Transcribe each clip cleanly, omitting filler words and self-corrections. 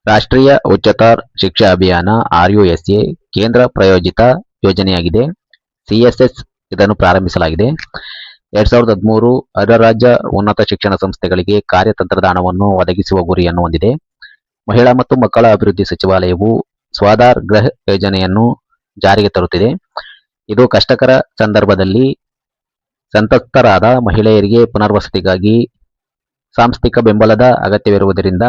ರಾಷ್ಟ್ರೀಯ ಉಚ್ಚತರ ಶಿಕ್ಷಾ ಅಭಿಯಾನ RUSA ಕೇಂದ್ರ ಪ್ರಾಯೋಜಿತ ಯೋಜನೆಯಾಗಿದೆ. CSS ಇದನ್ನು ಪ್ರಾರಂಭಿಸಲಾಗಿದೆ. 2013 ರಾಜ್ಯ ಉನ್ನತ ಶಿಕ್ಷಣ ಸಂಸ್ಥೆಗಳಿಗೆ ಕಾರ್ಯತಂತ್ರದ ಹಣವನ್ನು ಒದಗಿಸುವ ಗುರಿಯನ್ನು ಹೊಂದಿದೆ. ಮಹಿಳಾ ಮತ್ತು ಮಕ್ಕಳ ಅಭಿವೃದ್ಧಿ ಸಚಿವಾಲಯವು ಸ್ವಾಧಾರ್ ಗೃಹ ಯೋಜನೆಯನ್ನು ಜಾರಿಗೆ ತರುತ್ತಿದೆ. ಇದು ಕಷ್ಟಕರ ಸಂದರ್ಭದಲ್ಲಿ ಸಂತ್ರಸ್ತರಾದ ಮಹಿಳೆಯರಿಗೆ ಪುನರ್ವಸತಿಗಾಗಿ ಸಾಂಸ್ಥಿಕ ಬೆಂಬಲದ ಅಗತ್ಯವಿರುವುದರಿಂದ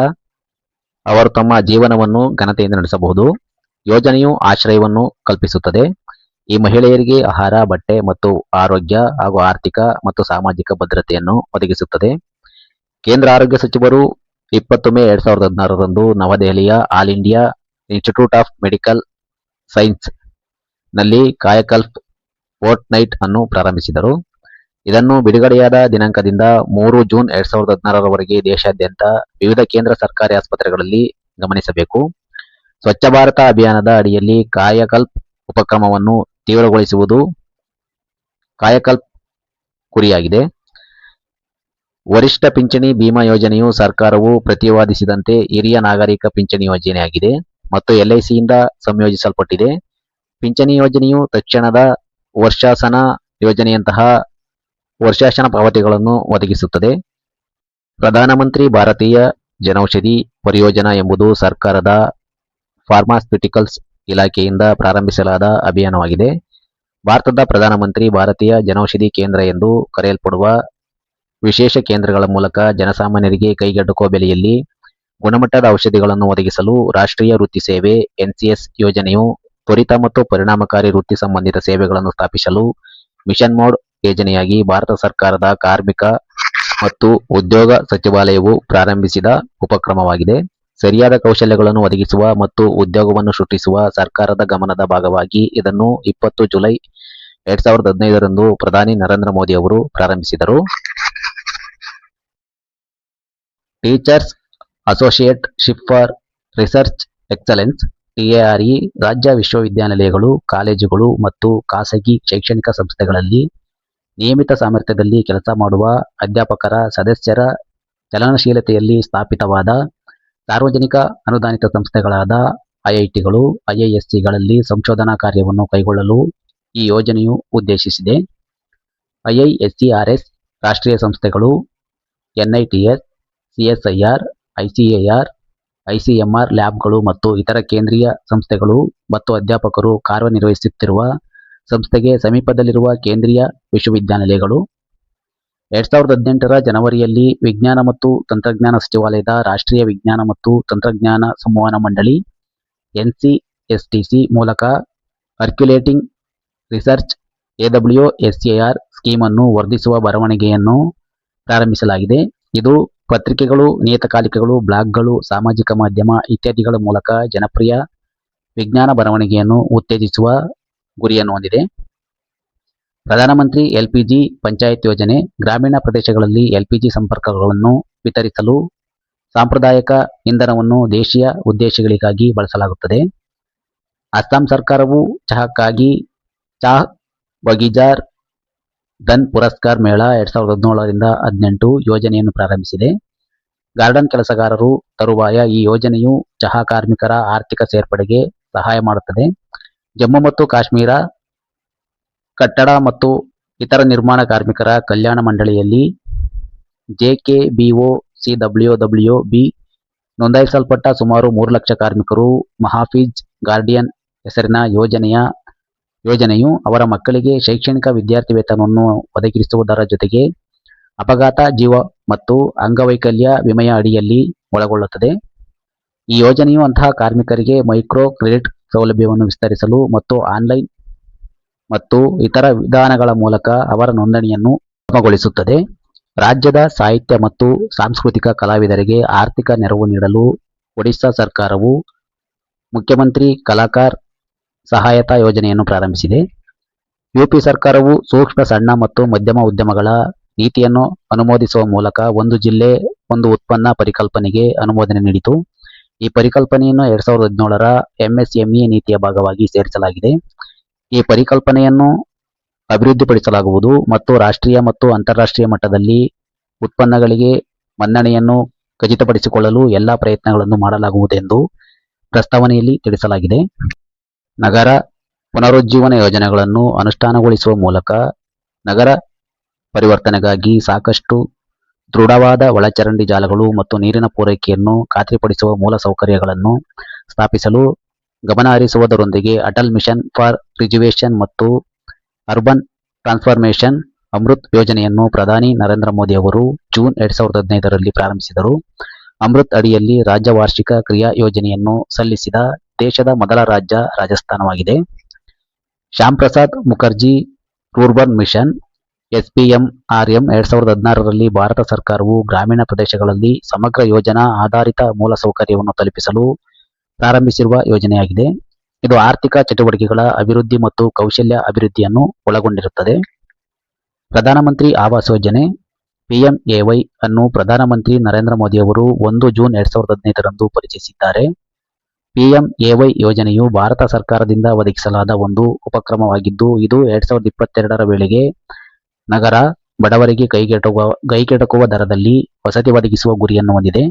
ಅವರು ತಮ್ಮ ಜೀವನವನ್ನು ಘನತೆಯಿಂದ ನಡೆಸಬಹುದು. ಯೋಜನೆಯು ಆಶ್ರಯವನ್ನು ಕಲ್ಪಿಸುತ್ತದೆ. ಈ ಮಹಿಳೆಯರಿಗೆ ಆಹಾರ, ಬಟ್ಟೆ ಮತ್ತು ಆರೋಗ್ಯ ಹಾಗೂ ಆರ್ಥಿಕ ಮತ್ತು ಸಾಮಾಜಿಕ ಭದ್ರತೆಯನ್ನು ಒದಗಿಸುತ್ತದೆ. ಕೇಂದ್ರ ಆರೋಗ್ಯ ಸಚಿವರು 20 ಮೇ 2016ರಂದು ನವದೆಹಲಿಯ all India institute of medical science ನಲ್ಲಿ ಕಾಯಕಲ್ಪ್ ಫೋರ್ಟ್ ನೈಟ್ ಅನ್ನು ಪ್ರಾರಂಭಿಸಿದರು. ಇದನ್ನು ಬಿಡುಗಡೆಯಾದ ದಿನಾಂಕದಿಂದ 3 ಜೂನ್ 2016ರವರೆಗೆ ದೇಶಾದ್ಯಂತ ವಿವಿಧ ಕೇಂದ್ರ ಸರ್ಕಾರಿ ಆಸ್ಪತ್ರೆಗಳಲ್ಲಿ ಗಮನಿಸಬೇಕು. ಸ್ವಚ್ಛ ಭಾರತ ಅಭಿಯಾನದ ಅಡಿಯಲ್ಲಿ ಕಾಯಕಲ್ಪ್ ಉಪಕ್ರಮವನ್ನು ತೀವ್ರಗೊಳಿಸುವುದು ಕಾಯಕಲ್ಪ್ ಗುರಿಯಾಗಿದೆ. ವರಿಷ್ಠ ಪಿಂಚಣಿ ಬಿಮಾ ಯೋಜನೆಯು ಸರ್ಕಾರವು ಪ್ರತಿಪಾದಿಸಿದಂತೆ ಹಿರಿಯ ನಾಗರಿಕ ಪಿಂಚಣಿ ಯೋಜನೆಯಾಗಿದೆ ಮತ್ತು LICಯಿಂದ ಸಂಯೋಜಿಸಲ್ಪಟ್ಟಿದೆ. ಪಿಂಚಣಿ ಯೋಜನೆಯು ತಕ್ಷಣದ ವರ್ಷಾಸನ ಯೋಜನೆಯಂತಹ ವರ್ಷಾಸನ ಪಾವತಿಗಳನ್ನು ಒದಗಿಸುತ್ತದೆ. ಪ್ರಧಾನಮಂತ್ರಿ ಭಾರತೀಯ ಜನೌಷಧಿ ಪರಿಯೋಜನಾ ಎಂಬುದು ಸರ್ಕಾರದ ಫಾರ್ಮಾಸ್ಯೂಟಿಕಲ್ಸ್ ಇಲಾಖೆಯಿಂದ ಪ್ರಾರಂಭಿಸಲಾದ ಅಭಿಯಾನವಾಗಿದೆ. ಭಾರತದ ಪ್ರಧಾನಮಂತ್ರಿ ಭಾರತೀಯ ಜನೌಷಧಿ ಕೇಂದ್ರ ಎಂದು ಕರೆಯಲ್ಪಡುವ ವಿಶೇಷ ಕೇಂದ್ರಗಳ ಮೂಲಕ ಜನಸಾಮಾನ್ಯರಿಗೆ ಕೈಗೆಟುಕುವ ಬೆಲೆಯಲ್ಲಿ ಗುಣಮಟ್ಟದ ಔಷಧಿಗಳನ್ನು ಒದಗಿಸಲು ರಾಷ್ಟ್ರೀಯ ವೃತ್ತಿ ಸೇವೆ NCS ಯೋಜನೆಯು ತ್ವರಿತ ಮತ್ತು ಪರಿಣಾಮಕಾರಿ ವೃತ್ತಿ ಸಂಬಂಧಿತ ಸೇವೆಗಳನ್ನು ಸ್ಥಾಪಿಸಲು ಮಿಷನ್ ಮೋಡ್ ಯೋಜನೆಯಾಗಿ ಭಾರತ ಸರ್ಕಾರದ ಕಾರ್ಮಿಕ ಮತ್ತು ಉದ್ಯೋಗ ಸಚಿವಾಲಯವು ಪ್ರಾರಂಭಿಸಿದ ಉಪಕ್ರಮವಾಗಿದೆ. ಸರಿಯಾದ ಕೌಶಲ್ಯಗಳನ್ನು ಒದಗಿಸುವ ಮತ್ತು ಉದ್ಯೋಗವನ್ನು ಸೃಷ್ಟಿಸುವ ಸರ್ಕಾರದ ಗಮನದ ಭಾಗವಾಗಿ ಇದನ್ನು 20 ಜುಲೈ 2015ರಂದು ಪ್ರಧಾನಿ ನರೇಂದ್ರ ಮೋದಿ ಅವರು ಪ್ರಾರಂಭಿಸಿದರು. Teachers associateship for research excellence TARE ರಾಜ್ಯ ವಿಶ್ವವಿದ್ಯಾನಿಲಯಗಳು, ಕಾಲೇಜುಗಳು ಮತ್ತು ಖಾಸಗಿ ಶೈಕ್ಷಣಿಕ ಸಂಸ್ಥೆಗಳಲ್ಲಿ ನಿಯಮಿತ ಸಾಮರ್ಥ್ಯದಲ್ಲಿ ಕೆಲಸ ಮಾಡುವ ಅಧ್ಯಾಪಕರ ಸದಸ್ಯರ ಚಲನಶೀಲತೆಯಲ್ಲಿ ಸ್ಥಾಪಿತವಾದ ಸಾರ್ವಜನಿಕ ಅನುದಾನಿತ ಸಂಸ್ಥೆಗಳಾದ IITಗಳು, IIScಗಳಲ್ಲಿ ಸಂಶೋಧನಾ ಕಾರ್ಯವನ್ನು ಕೈಗೊಳ್ಳಲು ಈ ಯೋಜನೆಯು ಉದ್ದೇಶಿಸಿದೆ. IISERS ರಾಷ್ಟ್ರೀಯ ಸಂಸ್ಥೆಗಳು, NITS, CSIR, ICAR, ICMR ಲ್ಯಾಬ್ಗಳು ಮತ್ತು ಇತರ ಕೇಂದ್ರೀಯ ಸಂಸ್ಥೆಗಳು ಮತ್ತು ಅಧ್ಯಾಪಕರು ಕಾರ್ಯನಿರ್ವಹಿಸುತ್ತಿರುವ ಸಂಸ್ಥೆಗೆ ಸಮೀಪದಲ್ಲಿರುವ ಕೇಂದ್ರೀಯ ವಿಶ್ವವಿದ್ಯಾನಿಲಯಗಳು. 2018ರ ಜನವರಿಯಲ್ಲಿ ವಿಜ್ಞಾನ ಮತ್ತು ತಂತ್ರಜ್ಞಾನ ಸಚಿವಾಲಯದ ರಾಷ್ಟ್ರೀಯ ವಿಜ್ಞಾನ ಮತ್ತು ತಂತ್ರಜ್ಞಾನ ಸಂವಹನ ಮಂಡಳಿ NCSTC ಮೂಲಕ ಅರ್ಕ್ಯುಲೇಟಿಂಗ್ ರಿಸರ್ಚ್ AWSAR ಸ್ಕೀಮ್ ಅನ್ನು ವರ್ಧಿಸುವ ಬರವಣಿಗೆಯನ್ನು ಪ್ರಾರಂಭಿಸಲಾಗಿದೆ. ಇದು ಪತ್ರಿಕೆಗಳು, ನಿಯತಕಾಲಿಕಗಳು, ಬ್ಲಾಗ್ಗಳು, ಸಾಮಾಜಿಕ ಮಾಧ್ಯಮ ಇತ್ಯಾದಿಗಳ ಮೂಲಕ ಜನಪ್ರಿಯ ವಿಜ್ಞಾನ ಬರವಣಿಗೆಯನ್ನು ಉತ್ತೇಜಿಸುವ ಗುರಿಯನ್ನು ಹೊಂದಿದೆ. ಪ್ರಧಾನಮಂತ್ರಿ LPG ಪಂಚಾಯತ್ ಯೋಜನೆ ಗ್ರಾಮೀಣ ಪ್ರದೇಶಗಳಲ್ಲಿ LPG ಸಂಪರ್ಕಗಳನ್ನು ವಿತರಿಸಲು ಸಾಂಪ್ರದಾಯಿಕ ಇಂಧನವನ್ನು ದೇಶೀಯ ಉದ್ದೇಶಗಳಿಗಾಗಿ ಬಳಸಲಾಗುತ್ತದೆ. ಅಸ್ಸಾಂ ಸರ್ಕಾರವು ಚಹಾಕ್ಕಾಗಿ ಚಾಹ್ ಬಗೀಜಾರ್ ಧನ್ ಪುರಸ್ಕಾರ್ ಮೇಳ 2017-18 ಯೋಜನೆಯನ್ನು ಪ್ರಾರಂಭಿಸಿದೆ. ಗಾರ್ಡನ್ ಕೆಲಸಗಾರರು ತರುವಾಯ ಈ ಯೋಜನೆಯು ಚಹಾ ಕಾರ್ಮಿಕರ ಆರ್ಥಿಕ ಸೇರ್ಪಡೆಗೆ ಸಹಾಯ ಮಾಡುತ್ತದೆ. ಜಮ್ಮು ಮತ್ತು ಕಾಶ್ಮೀರ ಕಟ್ಟಡ ಮತ್ತು ಇತರ ನಿರ್ಮಾಣ ಕಾರ್ಮಿಕರ ಕಲ್ಯಾಣ ಮಂಡಳಿಯಲ್ಲಿ JKBOCWWB ನೋಂದಾಯಿಸಲ್ಪಟ್ಟ ಸುಮಾರು 3 ಲಕ್ಷ ಕಾರ್ಮಿಕರು ಮಹಾಫಿಜ್ ಗಾರ್ಡಿಯನ್ ಹೆಸರಿನ ಯೋಜನೆಯು ಅವರ ಮಕ್ಕಳಿಗೆ ಶೈಕ್ಷಣಿಕ ವಿದ್ಯಾರ್ಥಿ ವೇತನವನ್ನು ಒದಗಿಸುವುದರ ಜೊತೆಗೆ ಅಪಘಾತ, ಜೀವ ಮತ್ತು ಅಂಗವೈಕಲ್ಯ ವಿಮೆಯ ಅಡಿಯಲ್ಲಿ ಒಳಗೊಳ್ಳುತ್ತದೆ. ಈ ಯೋಜನೆಯು ಅಂತಹ ಕಾರ್ಮಿಕರಿಗೆ ಮೈಕ್ರೋ ಕ್ರೆಡಿಟ್ ಸೌಲಭ್ಯವನ್ನು ವಿಸ್ತರಿಸಲು ಮತ್ತು ಆನ್ಲೈನ್ ಮತ್ತು ಇತರ ವಿಧಾನಗಳ ಮೂಲಕ ಅವರ ನೋಂದಣಿಯನ್ನು ಸುಗಮಗೊಳಿಸುತ್ತದೆ. ರಾಜ್ಯದ ಸಾಹಿತ್ಯ ಮತ್ತು ಸಾಂಸ್ಕೃತಿಕ ಕಲಾವಿದರಿಗೆ ಆರ್ಥಿಕ ನೆರವು ನೀಡಲು ಒಡಿಶಾ ಸರ್ಕಾರವು ಮುಖ್ಯಮಂತ್ರಿ ಕಲಾಕಾರ್ ಸಹಾಯತಾ ಯೋಜನೆಯನ್ನು ಪ್ರಾರಂಭಿಸಿದೆ. UP ಸರ್ಕಾರವು ಸೂಕ್ಷ್ಮ, ಸಣ್ಣ ಮತ್ತು ಮಧ್ಯಮ ಉದ್ಯಮಗಳ ನೀತಿಯನ್ನು ಅನುಮೋದಿಸುವ ಮೂಲಕ ಒಂದು ಜಿಲ್ಲೆ ಒಂದು ಉತ್ಪನ್ನ ಪರಿಕಲ್ಪನೆಗೆ ಅನುಮೋದನೆ ನೀಡಿತು. ಈ ಪರಿಕಲ್ಪನೆಯನ್ನು 2017ರ MSME ನೀತಿಯ ಭಾಗವಾಗಿ ಸೇರಿಸಲಾಗಿದೆ. ಈ ಪರಿಕಲ್ಪನೆಯನ್ನು ಅಭಿವೃದ್ಧಿಪಡಿಸಲಾಗುವುದು ಮತ್ತು ರಾಷ್ಟ್ರೀಯ ಮತ್ತು ಅಂತಾರಾಷ್ಟ್ರೀಯ ಮಟ್ಟದಲ್ಲಿ ಉತ್ಪನ್ನಗಳಿಗೆ ಮನ್ನಣೆಯನ್ನು ಖಚಿತಪಡಿಸಿಕೊಳ್ಳಲು ಎಲ್ಲಾ ಪ್ರಯತ್ನಗಳನ್ನು ಮಾಡಲಾಗುವುದೆಂದು ಪ್ರಸ್ತಾವನೆಯಲ್ಲಿ ತಿಳಿಸಲಾಗಿದೆ. ನಗರ ಪುನರುಜ್ಜೀವನ ಯೋಜನೆಗಳನ್ನು ಅನುಷ್ಠಾನಗೊಳಿಸುವ ಮೂಲಕ ನಗರ ಪರಿವರ್ತನೆಗಾಗಿ ಸಾಕಷ್ಟು ದೃಢವಾದ ಒಳಚರಂಡಿ ಜಾಲಗಳು ಮತ್ತು ನೀರಿನ ಪೂರೈಕೆಯನ್ನು ಖಾತ್ರಿಪಡಿಸುವ ಮೂಲಸೌಕರ್ಯಗಳನ್ನು ಸ್ಥಾಪಿಸಲು ಗಮನ ಹರಿಸುವುದರೊಂದಿಗೆ ಅಟಲ್ ಮಿಷನ್ ಫಾರ್ ರಿಜುವೇಶನ್ ಮತ್ತು ಅರ್ಬನ್ ಟ್ರಾನ್ಸ್ಫಾರ್ಮೇಷನ್ ಅಮೃತ್ ಯೋಜನೆಯನ್ನು ಪ್ರಧಾನಿ ನರೇಂದ್ರ ಮೋದಿ ಅವರು ಜೂನ್ 2015ರಲ್ಲಿ ಪ್ರಾರಂಭಿಸಿದರು. ಅಮೃತ್ ಅಡಿಯಲ್ಲಿ ರಾಜ್ಯ ವಾರ್ಷಿಕ ಕ್ರಿಯಾ ಯೋಜನೆಯನ್ನು ಸಲ್ಲಿಸಿದ ದೇಶದ ಮೊದಲ ರಾಜ್ಯ ರಾಜಸ್ಥಾನವಾಗಿದೆ. Shyam Prasad Mukherjee rurban mission SPMRM 2016ರಲ್ಲಿ ಭಾರತ ಸರ್ಕಾರವು ಗ್ರಾಮೀಣ ಪ್ರದೇಶಗಳಲ್ಲಿ ಸಮಗ್ರ ಯೋಜನಾ ಆಧಾರಿತ ಮೂಲಸೌಕರ್ಯವನ್ನು ತಲುಪಿಸಲು ಪ್ರಾರಂಭಿಸಿರುವ ಯೋಜನೆಯಾಗಿದೆ. ಇದು ಆರ್ಥಿಕ ಚಟುವಟಿಕೆಗಳ ಅಭಿವೃದ್ಧಿ ಮತ್ತು ಕೌಶಲ್ಯ ಅಭಿವೃದ್ಧಿಯನ್ನು ಒಳಗೊಂಡಿರುತ್ತದೆ. ಪ್ರಧಾನಮಂತ್ರಿ ಆವಾಸ್ ಯೋಜನೆ PMAY ಅನ್ನು ಪ್ರಧಾನಮಂತ್ರಿ ನರೇಂದ್ರ ಮೋದಿ ಅವರು 1 ಜೂನ್ 2015ರಂದು ಪರಿಚಯಿಸಿದ್ದಾರೆ. PMAY ಯೋಜನೆಯು ಭಾರತ ಸರ್ಕಾರದಿಂದ ಒದಗಿಸಲಾದ ಒಂದು ಉಪಕ್ರಮವಾಗಿದ್ದು, ಇದು 2022ರ ವೇಳೆಗೆ ನಗರ ಬಡವರಿಗೆ ಕೈಗೆಟುಕುವ ದರದಲ್ಲಿ ವಸತಿ ಒದಗಿಸುವ ಗುರಿಯನ್ನು ಹೊಂದಿದೆ.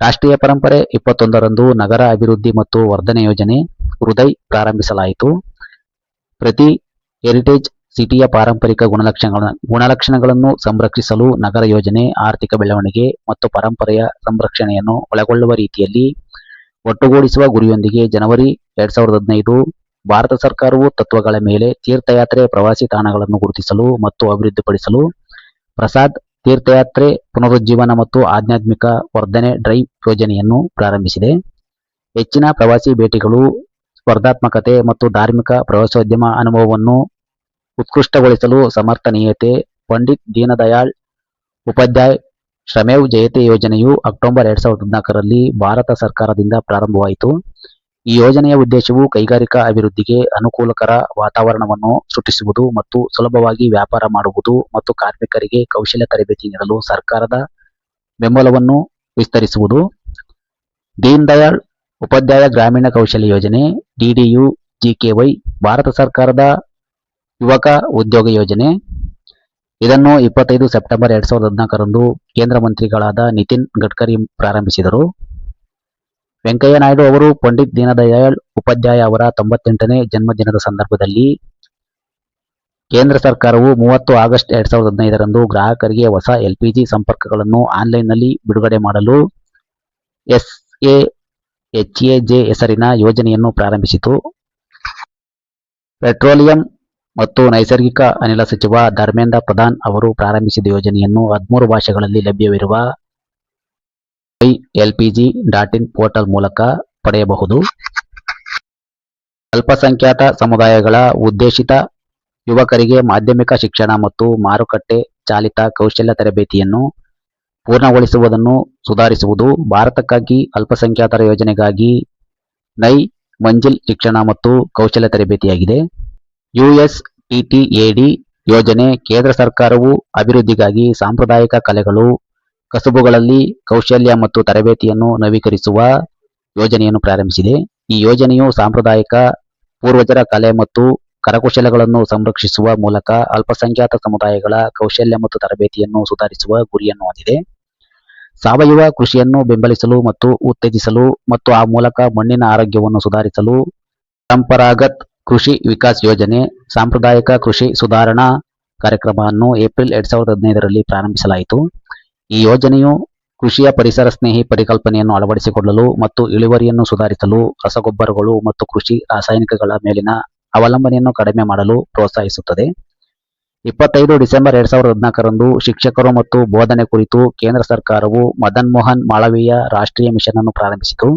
ರಾಷ್ಟ್ರೀಯ ಪರಂಪರೆ 21ರಂದು ನಗರ ಅಭಿವೃದ್ಧಿ ಮತ್ತು ವರ್ಧನೆ ಯೋಜನೆ ಹೃದಯ್ ಪ್ರಾರಂಭಿಸಲಾಯಿತು. ಪ್ರತಿ ಹೆರಿಟೇಜ್ ಸಿಟಿಯ ಪಾರಂಪರಿಕ ಗುಣಲಕ್ಷಣಗಳನ್ನು ಸಂರಕ್ಷಿಸಲು ನಗರ ಯೋಜನೆ ಆರ್ಥಿಕ ಬೆಳವಣಿಗೆ ಮತ್ತು ಪರಂಪರೆಯ ಸಂರಕ್ಷಣೆಯನ್ನು ಒಳಗೊಳ್ಳುವ ರೀತಿಯಲ್ಲಿ ಒಟ್ಟುಗೂಡಿಸುವ ಗುರಿಯೊಂದಿಗೆ ಜನವರಿ 2015 ಭಾರತ ಸರ್ಕಾರವು ತತ್ವಗಳ ಮೇಲೆ ತೀರ್ಥಯಾತ್ರೆ ಪ್ರವಾಸಿ ತಾಣಗಳನ್ನು ಗುರುತಿಸಲು ಮತ್ತು ಅಭಿವೃದ್ಧಿಪಡಿಸಲು ಪ್ರಸಾದ್ ತೀರ್ಥಯಾತ್ರೆ ಪುನರುಜ್ಜೀವನ ಮತ್ತು ಆಧ್ಯಾತ್ಮಿಕ ವರ್ಧನೆ ಡ್ರೈವ್ ಯೋಜನೆಯನ್ನು ಪ್ರಾರಂಭಿಸಿದೆ. ಹೆಚ್ಚಿನ ಪ್ರವಾಸಿ ಭೇಟಿಗಳು, ಸ್ಪರ್ಧಾತ್ಮಕತೆ ಮತ್ತು ಧಾರ್ಮಿಕ ಪ್ರವಾಸೋದ್ಯಮ ಅನುಭವವನ್ನು ಉತ್ಕೃಷ್ಟಗೊಳಿಸಲು ಸಮರ್ಥನೀಯತೆ. ಪಂಡಿತ್ ದೀನದಯಾಳ್ ಉಪಾಧ್ಯಾಯ್ ಶ್ರಮೇವ್ ಜಯತೆ ಯೋಜನೆಯು ಅಕ್ಟೋಬರ್ 2014ರಲ್ಲಿ ಭಾರತ ಸರ್ಕಾರದಿಂದ ಪ್ರಾರಂಭವಾಯಿತು. ಈ ಯೋಜನೆಯ ಉದ್ದೇಶವು ಕೈಗಾರಿಕಾ ಅಭಿವೃದ್ಧಿಗೆ ಅನುಕೂಲಕರ ವಾತಾವರಣವನ್ನು ಸೃಷ್ಟಿಸುವುದು ಮತ್ತು ಸುಲಭವಾಗಿ ವ್ಯಾಪಾರ ಮಾಡುವುದು ಮತ್ತು ಕಾರ್ಮಿಕರಿಗೆ ಕೌಶಲ್ಯ ತರಬೇತಿ ನೀಡಲು ಸರ್ಕಾರದ ಬೆಂಬಲವನ್ನು ವಿಸ್ತರಿಸುವುದು. ದೀನ್ ದಯಾಳ್ ಉಪಾಧ್ಯಾಯ ಗ್ರಾಮೀಣ ಕೌಶಲ್ಯ ಯೋಜನೆ DDU-GKY ಭಾರತ ಸರ್ಕಾರದ ಯುವಕ ಉದ್ಯೋಗ ಯೋಜನೆ. ಇದನ್ನು 25 ಸೆಪ್ಟೆಂಬರ್ 2014ರಂದು ಕೇಂದ್ರ ಮಂತ್ರಿಗಳಾದ ನಿತಿನ್ ಗಡ್ಕರಿ ಪ್ರಾರಂಭಿಸಿದರು. ವೆಂಕಯ್ಯ ನಾಯ್ಡು ಅವರು ಪಂಡಿತ್ ದೀನದಯಾಳ್ ಉಪಾಧ್ಯಾಯ ಅವರ 98ನೇ ಜನ್ಮದಿನದ ಸಂದರ್ಭದಲ್ಲಿ ಕೇಂದ್ರ ಸರ್ಕಾರವು 30 ಆಗಸ್ಟ್ 2015ರಂದು ಗ್ರಾಹಕರಿಗೆ ಹೊಸ LPG ಸಂಪರ್ಕಗಳನ್ನು ಆನ್ಲೈನ್ನಲ್ಲಿ ಬಿಡುಗಡೆ ಮಾಡಲು SAHAJ ಹೆಸರಿನ ಯೋಜನೆಯನ್ನು ಪ್ರಾರಂಭಿಸಿತು. ಪೆಟ್ರೋಲಿಯಂ ಮತ್ತು ನೈಸರ್ಗಿಕ ಅನಿಲ ಸಚಿವ ಧರ್ಮೇಂದ್ರ ಪ್ರಧಾನ್ ಅವರು ಪ್ರಾರಂಭಿಸಿದ ಯೋಜನೆಯನ್ನು 13 ಭಾಷೆಗಳಲ್ಲಿ ಲಭ್ಯವಿರುವ MyLPG.in ಪೋರ್ಟಲ್ ಮೂಲಕ ಪಡೆಯಬಹುದು. ಅಲ್ಪಸಂಖ್ಯಾತ ಸಮುದಾಯಗಳ ಉದ್ದೇಶಿತ ಯುವಕರಿಗೆ ಮಾಧ್ಯಮಿಕ ಶಿಕ್ಷಣ ಮತ್ತು ಮಾರುಕಟ್ಟೆ ಚಾಲಿತ ಕೌಶಲ್ಯ ತರಬೇತಿಯನ್ನು ಪೂರ್ಣಗೊಳಿಸುವುದನ್ನು ಸುಧಾರಿಸುವುದು. ಭಾರತಕ್ಕಾಗಿ ಅಲ್ಪಸಂಖ್ಯಾತರ ಯೋಜನೆಗಾಗಿ ನೈ ಮಂಜಿಲ್ ಶಿಕ್ಷಣ ಮತ್ತು ಕೌಶಲ್ಯ ತರಬೇತಿಯಾಗಿದೆ. USTTAD ಯೋಜನೆ ಕೇಂದ್ರ ಸರ್ಕಾರವು ಅಭಿವೃದ್ಧಿಗಾಗಿ ಸಾಂಪ್ರದಾಯಿಕ ಕಲೆಗಳು, ಕಸುಬುಗಳಲ್ಲಿ ಕೌಶಲ್ಯ ಮತ್ತು ತರಬೇತಿಯನ್ನು ನವೀಕರಿಸುವ ಯೋಜನೆಯನ್ನು ಪ್ರಾರಂಭಿಸಿದೆ. ಈ ಯೋಜನೆಯು ಸಾಂಪ್ರದಾಯಿಕ ಪೂರ್ವಜರ ಕಲೆ ಮತ್ತು ಕರಕುಶಲಗಳನ್ನು ಸಂರಕ್ಷಿಸುವ ಮೂಲಕ ಅಲ್ಪಸಂಖ್ಯಾತ ಸಮುದಾಯಗಳ ಕೌಶಲ್ಯ ಮತ್ತು ತರಬೇತಿಯನ್ನು ಸುಧಾರಿಸುವ ಗುರಿಯನ್ನು ಹೊಂದಿದೆ. ಸಾವಯವ ಕೃಷಿಯನ್ನು ಬೆಂಬಲಿಸಲು ಮತ್ತು ಉತ್ತೇಜಿಸಲು ಮತ್ತು ಆ ಮೂಲಕ ಮಣ್ಣಿನ ಆರೋಗ್ಯವನ್ನು ಸುಧಾರಿಸಲು ಪರಂಪರಾಗತ್ ಕೃಷಿ ವಿಕಾಸ್ ಯೋಜನೆ ಸಾಂಪ್ರದಾಯಿಕ ಕೃಷಿ ಸುಧಾರಣಾ ಕಾರ್ಯಕ್ರಮವನ್ನು ಏಪ್ರಿಲ್ 2015ರಲ್ಲಿ ಪ್ರಾರಂಭಿಸಲಾಯಿತು. ಈ ಯೋಜನೆಯು ಕೃಷಿಯ ಪರಿಸರ ಸ್ನೇಹಿ ಪರಿಕಲ್ಪನೆಯನ್ನು ಅಳವಡಿಸಿಕೊಳ್ಳಲು ಮತ್ತು ಇಳುವರಿಯನ್ನು ಸುಧಾರಿಸಲು, ರಸಗೊಬ್ಬರಗಳು ಮತ್ತು ಕೃಷಿ ರಾಸಾಯನಿಕಗಳ ಮೇಲಿನ ಅವಲಂಬನೆಯನ್ನು ಕಡಿಮೆ ಮಾಡಲು ಪ್ರೋತ್ಸಾಹಿಸುತ್ತದೆ. 25 ಡಿಸೆಂಬರ್ 2014ರಂದು ಶಿಕ್ಷಕರು ಮತ್ತು ಬೋಧನೆ ಕುರಿತು ಕೇಂದ್ರ ಸರ್ಕಾರವು ಮದನ್ ಮೋಹನ್ ಮಾಳವೀಯ ರಾಷ್ಟ್ರೀಯ ಮಿಷನ್ ಅನ್ನು ಪ್ರಾರಂಭಿಸಿತು.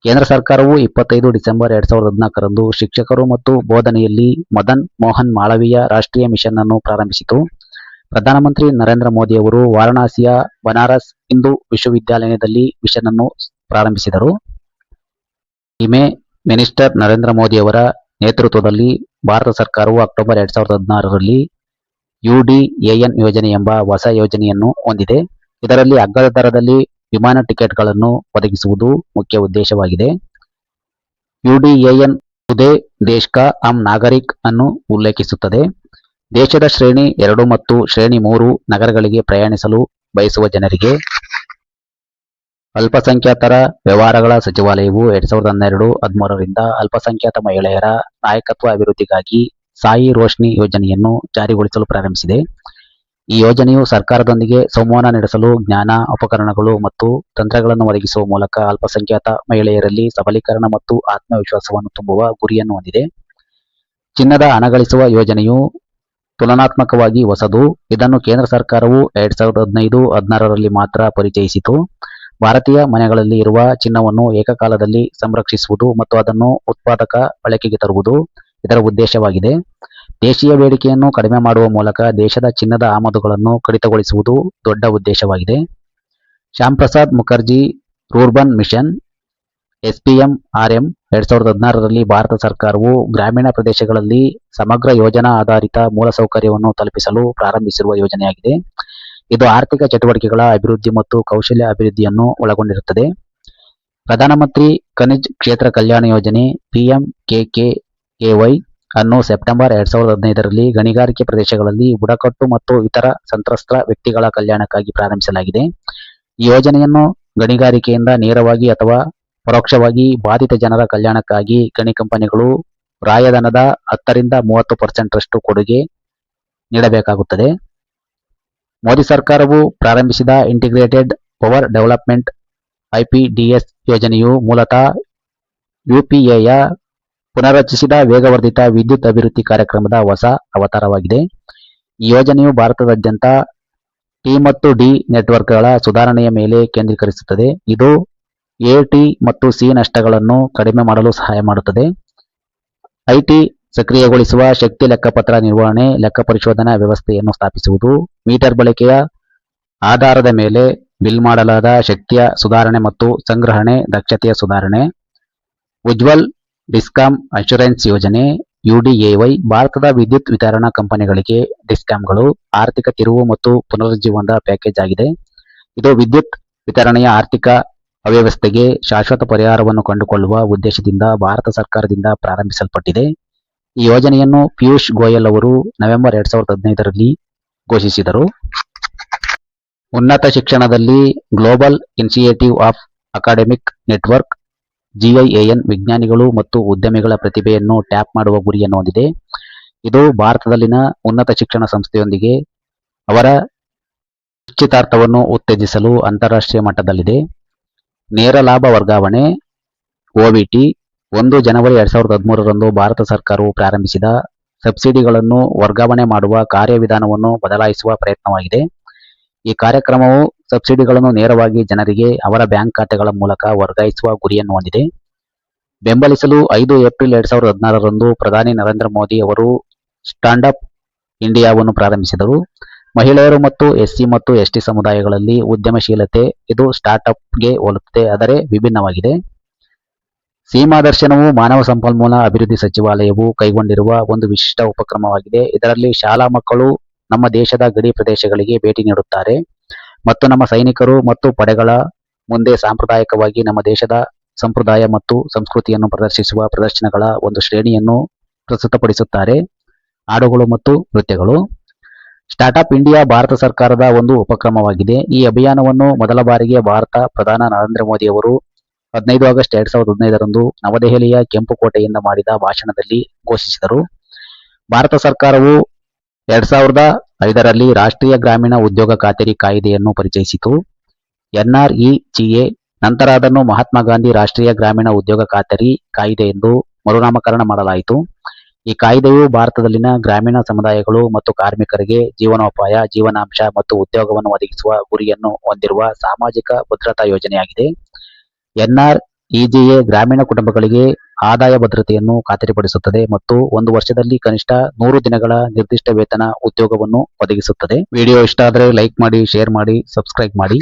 ಕೇಂದ್ರ ಸರ್ಕಾರವು 25 ಡಿಸೆಂಬರ್ 2014ರಂದು ಶಿಕ್ಷಕರು ಮತ್ತು ಬೋಧನೆಯಲ್ಲಿ ಮದನ್ ಮೋಹನ್ ಮಾಳವೀಯ ರಾಷ್ಟ್ರೀಯ ಮಿಷನ್ ಅನ್ನು ಪ್ರಾರಂಭಿಸಿತು. ಪ್ರಧಾನಮಂತ್ರಿ ನರೇಂದ್ರ ಮೋದಿ ಅವರು ವಾರಣಾಸಿಯ ಬನಾರಸ್ ಹಿಂದೂ ವಿಶ್ವವಿದ್ಯಾಲಯದಲ್ಲಿ ಮಿಷನ್ ಅನ್ನು ಪ್ರಾರಂಭಿಸಿದರು. ಮೇ ಮಿನಿಸ್ಟರ್ ನರೇಂದ್ರ ಮೋದಿ ಅವರ ನೇತೃತ್ವದಲ್ಲಿ ಭಾರತ ಸರ್ಕಾರವು ಅಕ್ಟೋಬರ್ 2016ರಲ್ಲಿ UDAN ಯೋಜನೆ ಎಂಬ ಹೊಸ ಯೋಜನೆಯನ್ನು ಹೊಂದಿದೆ. ಇದರಲ್ಲಿ ಅಗ್ಗದ ದರದಲ್ಲಿ ವಿಮಾನ ಟಿಕೆಟ್ಗಳನ್ನು ಒದಗಿಸುವುದು ಮುಖ್ಯ ಉದ್ದೇಶವಾಗಿದೆ. UDAN ಹುದೇ ದೇಶ್ ಕಾ ಹಮ್ ನಾಗರಿಕ್ ಅನ್ನು ಉಲ್ಲೇಖಿಸುತ್ತದೆ. ದೇಶದ ಶ್ರೇಣಿ 2 ಮತ್ತು ಶ್ರೇಣಿ 3 ನಗರಗಳಿಗೆ ಪ್ರಯಾಣಿಸಲು ಬಯಸುವ ಜನರಿಗೆ ಅಲ್ಪಸಂಖ್ಯಾತರ ವ್ಯವಹಾರಗಳ ಸಚಿವಾಲಯವು 2012-13ರಿಂದ ಅಲ್ಪಸಂಖ್ಯಾತ ಮಹಿಳೆಯರ ನಾಯಕತ್ವ ಅಭಿವೃದ್ಧಿಗಾಗಿ ಸಾಯಿ ರೋಶ್ನಿ ಯೋಜನೆಯನ್ನು ಜಾರಿಗೊಳಿಸಲು ಪ್ರಾರಂಭಿಸಿದೆ. ಈ ಯೋಜನೆಯು ಸರ್ಕಾರದೊಂದಿಗೆ ಸಂವಹನ ನಡೆಸಲು ಜ್ಞಾನ, ಉಪಕರಣಗಳು ಮತ್ತು ತಂತ್ರಗಳನ್ನು ಒದಗಿಸುವ ಮೂಲಕ ಅಲ್ಪಸಂಖ್ಯಾತ ಮಹಿಳೆಯರಲ್ಲಿ ಸಬಲೀಕರಣ ಮತ್ತು ಆತ್ಮವಿಶ್ವಾಸವನ್ನು ತುಂಬುವ ಗುರಿಯನ್ನು ಹೊಂದಿದೆ. ಚಿನ್ನದ ಹಣ ಗಳಿಸುವ ಯೋಜನೆಯು ತುಲನಾತ್ಮಕವಾಗಿ ಹೊಸದು. ಇದನ್ನು ಕೇಂದ್ರ ಸರ್ಕಾರವು 2015-16ರಲ್ಲಿ ಮಾತ್ರ ಪರಿಚಯಿಸಿತು. ಭಾರತೀಯ ಮನೆಗಳಲ್ಲಿ ಇರುವ ಚಿನ್ನವನ್ನು ಏಕಕಾಲದಲ್ಲಿ ಸಂರಕ್ಷಿಸುವುದು ಮತ್ತು ಅದನ್ನು ಉತ್ಪಾದಕ ಬಳಕೆಗೆ ತರುವುದು ಇದರ ಉದ್ದೇಶವಾಗಿದೆ. ದೇಶೀಯ ಬೇಡಿಕೆಯನ್ನು ಕಡಿಮೆ ಮಾಡುವ ಮೂಲಕ ದೇಶದ ಚಿನ್ನದ ಆಮದುಗಳನ್ನು ಕಡಿತಗೊಳಿಸುವುದು ದೊಡ್ಡ ಉದ್ದೇಶವಾಗಿದೆ. Shyam Prasad Mukherjee rurban mission SPMRM 2016ರಲ್ಲಿ ಭಾರತ ಸರ್ಕಾರವು ಗ್ರಾಮೀಣ ಪ್ರದೇಶಗಳಲ್ಲಿ ಸಮಗ್ರ ಯೋಜನಾ ಆಧಾರಿತ ಮೂಲಸೌಕರ್ಯವನ್ನು ತಲುಪಿಸಲು ಪ್ರಾರಂಭಿಸಿರುವ ಯೋಜನೆಯಾಗಿದೆ. ಇದು ಆರ್ಥಿಕ ಚಟುವಟಿಕೆಗಳ ಅಭಿವೃದ್ಧಿ ಮತ್ತು ಕೌಶಲ್ಯ ಅಭಿವೃದ್ಧಿಯನ್ನು ಒಳಗೊಂಡಿರುತ್ತದೆ. ಪ್ರಧಾನಮಂತ್ರಿ ಖನಿಜ್ ಕ್ಷೇತ್ರ ಕಲ್ಯಾಣ ಯೋಜನೆ PMKKY ಅನ್ನು ಸೆಪ್ಟೆಂಬರ್ 2015ರಲ್ಲಿ ಗಣಿಗಾರಿಕೆ ಪ್ರದೇಶಗಳಲ್ಲಿ ಬುಡಕಟ್ಟು ಮತ್ತು ಇತರ ಸಂತ್ರಸ್ತ ವ್ಯಕ್ತಿಗಳ ಕಲ್ಯಾಣಕ್ಕಾಗಿ ಪ್ರಾರಂಭಿಸಲಾಗಿದೆ. ಈ ಯೋಜನೆಯನ್ನು ಗಣಿಗಾರಿಕೆಯಿಂದ ನೇರವಾಗಿ ಅಥವಾ ಪರೋಕ್ಷವಾಗಿ ಬಾಧಿತ ಜನರ ಕಲ್ಯಾಣಕ್ಕಾಗಿ ಗಣಿ ಕಂಪನಿಗಳು ರಾಯಧನದ 10ರಿಂದ 30% ಕೊಡುಗೆ ನೀಡಬೇಕಾಗುತ್ತದೆ. ಮೋದಿ ಸರ್ಕಾರವು ಪ್ರಾರಂಭಿಸಿದ ಇಂಟಿಗ್ರೇಟೆಡ್ ಪವರ್ ಡೆವಲಪ್ಮೆಂಟ್ IPDS ಯೋಜನೆಯು ಮೂಲತಃ UPAಯ ಪುನರ್ರಚಿಸಿದ ವೇಗವರ್ಧಿತ ವಿದ್ಯುತ್ ಅಭಿವೃದ್ಧಿ ಕಾರ್ಯಕ್ರಮದ ಹೊಸ ಅವತಾರವಾಗಿದೆ. ಈ ಯೋಜನೆಯು ಭಾರತದಾದ್ಯಂತ T ಮತ್ತು D ನೆಟ್ವರ್ಕ್ಗಳ ಸುಧಾರಣೆಯ ಮೇಲೆ ಕೇಂದ್ರೀಕರಿಸುತ್ತದೆ. ಇದು A, T ಮತ್ತು C ನಷ್ಟಗಳನ್ನು ಕಡಿಮೆ ಮಾಡಲು ಸಹಾಯ ಮಾಡುತ್ತದೆ. IT ಸಕ್ರಿಯಗೊಳಿಸುವ ಶಕ್ತಿ ಲೆಕ್ಕಪತ್ರ ನಿರ್ವಹಣೆ ಲೆಕ್ಕ ಪರಿಶೋಧನಾ ವ್ಯವಸ್ಥೆಯನ್ನು ಸ್ಥಾಪಿಸುವುದು, ಮೀಟರ್ ಬಳಕೆಯ ಆಧಾರದ ಮೇಲೆ ಬಿಲ್ ಮಾಡಲಾದ ಶಕ್ತಿಯ ಸುಧಾರಣೆ ಮತ್ತು ಸಂಗ್ರಹಣೆ ದಕ್ಷತೆಯ ಸುಧಾರಣೆ. ಉಜ್ವಲ್ ಡಿಸ್ಕಾಮ್ ಅಶ್ಯೂರೆನ್ಸ್ ಯೋಜನೆ UDAY ಭಾರತದ ವಿದ್ಯುತ್ ವಿತರಣಾ ಕಂಪನಿಗಳಿಗೆ ಡಿಸ್ಕಾಮ್ಗಳು ಆರ್ಥಿಕ ತಿರುವು ಮತ್ತು ಪುನರುಜ್ಜೀವನದ ಪ್ಯಾಕೇಜ್ ಆಗಿದೆ. ಇದು ವಿದ್ಯುತ್ ವಿತರಣೆಯ ಆರ್ಥಿಕ ಅವ್ಯವಸ್ಥೆಗೆ ಶಾಶ್ವತ ಪರಿಹಾರವನ್ನು ಕಂಡುಕೊಳ್ಳುವ ಉದ್ದೇಶದಿಂದ ಭಾರತ ಸರ್ಕಾರದಿಂದ ಪ್ರಾರಂಭಿಸಲ್ಪಟ್ಟಿದೆ. ಈ ಯೋಜನೆಯನ್ನು ಪಿಯೂಷ್ ಗೋಯಲ್ ಅವರು ನವೆಂಬರ್ 2015ರಲ್ಲಿ ಘೋಷಿಸಿದರು. ಉನ್ನತ ಶಿಕ್ಷಣದಲ್ಲಿ global initiative of academic network GIAN ವಿಜ್ಞಾನಿಗಳು ಮತ್ತು ಉದ್ಯಮಿಗಳ ಪ್ರತಿಭೆಯನ್ನು ಟ್ಯಾಪ್ ಮಾಡುವ ಗುರಿಯನ್ನು ಹೊಂದಿದೆ. ಇದು ಭಾರತದಲ್ಲಿನ ಉನ್ನತ ಶಿಕ್ಷಣ ಸಂಸ್ಥೆಯೊಂದಿಗೆ ಅವರ ನಿಶ್ಚಿತಾರ್ಥವನ್ನು ಉತ್ತೇಜಿಸಲು ಅಂತಾರಾಷ್ಟ್ರೀಯ ಮಟ್ಟದಲ್ಲಿದೆ. ನೇರ ಲಾಭ ವರ್ಗಾವಣೆ OVT 1 ಜನವರಿ 2013ರಂದು ಭಾರತ ಸರ್ಕಾರವು ಪ್ರಾರಂಭಿಸಿದ ಸಬ್ಸಿಡಿಗಳನ್ನು ವರ್ಗಾವಣೆ ಮಾಡುವ ಕಾರ್ಯವಿಧಾನವನ್ನು ಬದಲಾಯಿಸುವ ಪ್ರಯತ್ನವಾಗಿದೆ. ಈ ಕಾರ್ಯಕ್ರಮವು ಸಬ್ಸಿಡಿಗಳನ್ನು ನೇರವಾಗಿ ಜನರಿಗೆ ಅವರ ಬ್ಯಾಂಕ್ ಖಾತೆಗಳ ಮೂಲಕ ವರ್ಗಾಯಿಸುವ ಗುರಿಯನ್ನು ಹೊಂದಿದೆ. ಬೆಂಬಲಿಸಲು 5 ಏಪ್ರಿಲ್ 2016ರಂದು ಪ್ರಧಾನಿ ನರೇಂದ್ರ ಮೋದಿ ಅವರು ಸ್ಟಾಂಡಪ್ ಇಂಡಿಯಾವನ್ನು ಪ್ರಾರಂಭಿಸಿದರು. ಮಹಿಳೆಯರು ಮತ್ತು SC ಮತ್ತು ST ಸಮುದಾಯಗಳಲ್ಲಿ ಉದ್ಯಮಶೀಲತೆ ಇದು ಸ್ಟಾರ್ಟ್ಅಪ್ಗೆ ಹೋಲುತ್ತದೆ, ಆದರೆ ವಿಭಿನ್ನವಾಗಿದೆ. ಸೀಮಾ ದರ್ಶನವು ಮಾನವ ಸಂಪನ್ಮೂಲ ಅಭಿವೃದ್ಧಿ ಸಚಿವಾಲಯವು ಕೈಗೊಂಡಿರುವ ಒಂದು ವಿಶಿಷ್ಟ ಉಪಕ್ರಮವಾಗಿದೆ. ಇದರಲ್ಲಿ ಶಾಲಾ ಮಕ್ಕಳು ನಮ್ಮ ದೇಶದ ಗಡಿ ಪ್ರದೇಶಗಳಿಗೆ ಭೇಟಿ ನೀಡುತ್ತಾರೆ ಮತ್ತು ನಮ್ಮ ಸೈನಿಕರು ಮತ್ತು ಪಡೆಗಳ ಮುಂದೆ ಸಾಂಪ್ರದಾಯಿಕವಾಗಿ ನಮ್ಮ ದೇಶದ ಸಂಪ್ರದಾಯ ಮತ್ತು ಸಂಸ್ಕೃತಿಯನ್ನು ಪ್ರದರ್ಶಿಸುವ ಪ್ರದರ್ಶನಗಳ ಒಂದು ಶ್ರೇಣಿಯನ್ನು ಪ್ರಸ್ತುತಪಡಿಸುತ್ತಾರೆ. ಹಾಡುಗಳು ಮತ್ತು ನೃತ್ಯಗಳು. ಸ್ಟಾರ್ಟ್ಅಪ್ ಇಂಡಿಯಾ ಭಾರತ ಸರ್ಕಾರದ ಒಂದು ಉಪಕ್ರಮವಾಗಿದೆ. ಈ ಅಭಿಯಾನವನ್ನು ಮೊದಲ ಬಾರಿಗೆ ಭಾರತ ಪ್ರಧಾನಿ ನರೇಂದ್ರ ಮೋದಿ ಅವರು 15 ಆಗಸ್ಟ್ 2015ರಂದು ನವದೆಹಲಿಯ ಕೆಂಪುಕೋಟೆಯಿಂದ ಮಾಡಿದ ಭಾಷಣದಲ್ಲಿ ಘೋಷಿಸಿದರು. ಭಾರತ ಸರ್ಕಾರವು 2005ರಲ್ಲಿ ರಾಷ್ಟ್ರೀಯ ಗ್ರಾಮೀಣ ಉದ್ಯೋಗ ಖಾತರಿ ಕಾಯ್ದೆಯನ್ನು ಪರಿಚಯಿಸಿತು. NREGA ನಂತರ ಅದನ್ನು ಮಹಾತ್ಮ ಗಾಂಧಿ ರಾಷ್ಟ್ರೀಯ ಗ್ರಾಮೀಣ ಉದ್ಯೋಗ ಖಾತರಿ ಕಾಯ್ದೆ ಎಂದು ಮರುನಾಮಕರಣ ಮಾಡಲಾಯಿತು. ಈ ಕಾಯ್ದೆಯು ಭಾರತದಲ್ಲಿನ ಗ್ರಾಮೀಣ ಸಮುದಾಯಗಳು ಮತ್ತು ಕಾರ್ಮಿಕರಿಗೆ ಜೀವನೋಪಾಯ, ಜೀವನಾಂಶ ಮತ್ತು ಉದ್ಯೋಗವನ್ನು ಒದಗಿಸುವ ಗುರಿಯನ್ನು ಹೊಂದಿರುವ ಸಾಮಾಜಿಕ ಭದ್ರತಾ ಯೋಜನೆಯಾಗಿದೆ. NREGA ಗ್ರಾಮೀಣ ಕುಟುಂಬಗಳಿಗೆ ಆದಾಯ ಭದ್ರತೆಯನ್ನು ಖಾತರಿಪಡಿಸುತ್ತದೆ ಮತ್ತು ಒಂದು ವರ್ಷದಲ್ಲಿ ಕನಿಷ್ಠ 100 ದಿನಗಳ ನಿರ್ದಿಷ್ಟ ವೇತನ ಉದ್ಯೋಗವನ್ನು ಒದಗಿಸುತ್ತದೆ. ವಿಡಿಯೋ ಇಷ್ಟ ಆದರೆ ಲೈಕ್ ಮಾಡಿ, ಶೇರ್ ಮಾಡಿ, ಸಬ್ಸ್ಕ್ರೈಬ್ ಮಾಡಿ.